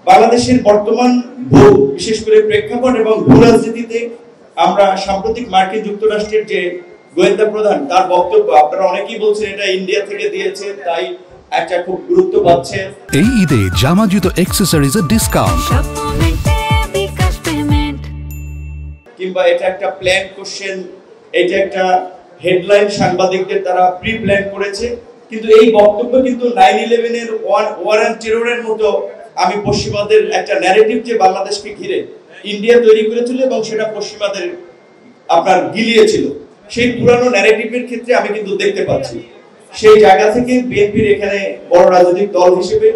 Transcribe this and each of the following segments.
বাংলাদেশের বর্তমান বিশেষ করে প্রেক্ষাপট এবং ভূ রাজনীতিতে আমরা সাম্প্রতিক মার্কিন যুক্তরাষ্ট্রের যে গোয়েন্দা প্রধান তার বক্তব্য আপনারা অনেকেই বলছেন এটা ইন্ডিয়া থেকে দিয়েছে, তাই একটা খুব গুরুত্ব পাচ্ছে। এই ঈদে জামা জুতো অ্যাকসেসরিজের ডিসকাউন্ট, কিংবা এটা একটা প্ল্যান কোশ্চেন, এটা একটা হেডলাইন সাংবাদিকদের তারা প্রি প্ল্যান করেছে। কিন্তু এই বক্তব্য কিন্তু 9/11 এর ওয়ার অ্যান্ড টেররের মতো আমি পশ্চিমাদের একটা ন্যারেটিভ যে বাংলাদেশকে ঘিরে ইন্ডিয়া তৈরি করেছিল এবং সেটা পশ্চিমাদের আপনার গিলিয়েছিল, সেই পুরানো ন্যারেটিভের ক্ষেত্রে আমি কিন্তু দেখতে পাচ্ছি। সেই জায়গা থেকে বিএনপির এখানে বড় রাজনৈতিক দল হিসেবে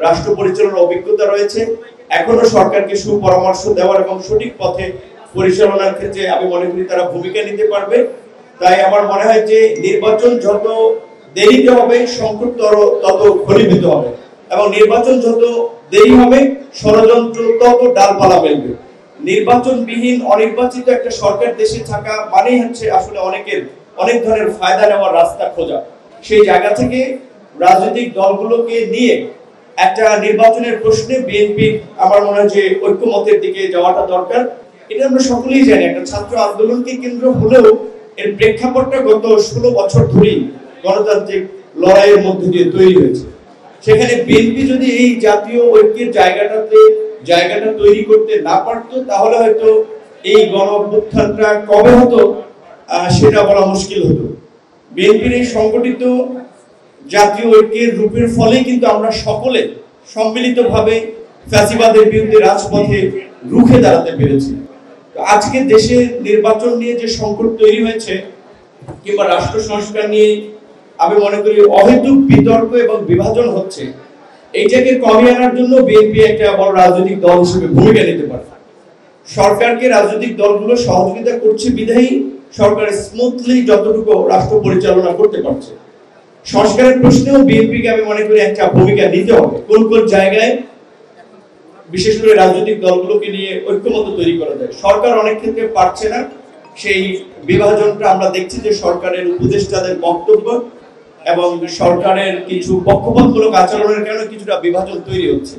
রাষ্ট্র পরিচালনার অভিজ্ঞতা রয়েছে, এখনো সরকারকে সুপরামর্শ দেওয়ার এবং সঠিক পথে পরিচালনার ক্ষেত্রে আমি মনে করি তারা ভূমিকা নিতে পারবে। তাই আমার মনে হয় যে নির্বাচন যত দেরিতে হবে সংকট তত ঘনীভূত হবে, এবং নির্বাচন যত দেরি হবে ষড়যন্ত্র তত ডালপালা মেলবে। নির্বাচনবিহীন অনির্বাচিত একটা সরকার দেশে থাকা মানেই হচ্ছে আসলে অনেক ধরনের ফায়দা নেওয়ার রাস্তা খোঁজা। সেই জায়গা থেকে রাজনৈতিক দলগুলোকে নিয়ে একটা নির্বাচনের প্রশ্নে বিএনপি আমার মনে হয় যে ঐক্যমতের দিকে যাওয়াটা দরকার। এটা আমরা সকলেই জানি, একটা ছাত্র আন্দোলনকে কেন্দ্র হলেও এর প্রেক্ষাপটটা গত 16 বছর ধরেই গণতান্ত্রিক লড়াইয়ের মধ্যে দিয়ে তৈরি হয়েছে। সেখানে বিএনপি যদি এই জাতীয় ঐক্যের জায়গাটা তৈরি করতে না পারত, তাহলে হয়তো এই গণ অভ্যুত্থানটা কবে হতো সেটা বলা মুশকিল হতো। বিএনপির এই সংগঠিত জাতীয় ঐক্যের রূপের ফলেই কিন্তু আমরা সকলে সম্মিলিতভাবে ফ্যাসিবাদের বিরুদ্ধে রাজপথে রুখে দাঁড়াতে পেরেছি। আজকে দেশে নির্বাচন নিয়ে যে সংকট তৈরি হয়েছে কিংবা রাষ্ট্র সংস্কার নিয়ে আমি মনে করি অহেতুক বিতর্ক এবং বিভাজন হচ্ছে, এইটাকে কমিয়ে আনার জন্য বিএনপি একটা বড় রাজনৈতিক দল হিসেবে ভূমিকা নিতে পারে। সরকারকে রাজনৈতিক দলগুলো সহযোগিতা করছে বিধায়ী সরকার স্মুথলি যতটুকু রাষ্ট্র পরিচালনা করতে পারছে। সংস্কারের প্রশ্নেও বিএনপিকে আমি মনে করি একটা ভূমিকা নিতে হবে। কোন কোন জায়গায় বিশেষ করে রাজনৈতিক দলগুলোকে নিয়ে ঐক্যমত্য তৈরি করা যায়, সরকার অনেক ক্ষেত্রে পারছে না। সেই বিভাজনটা আমরা দেখছি যে সরকারের উপদেষ্টাদের বক্তব্য এবং সরকারের কিছু পক্ষপাতমূলক আচরণের কারণে কিছুটা বিভাজন তৈরি হচ্ছে।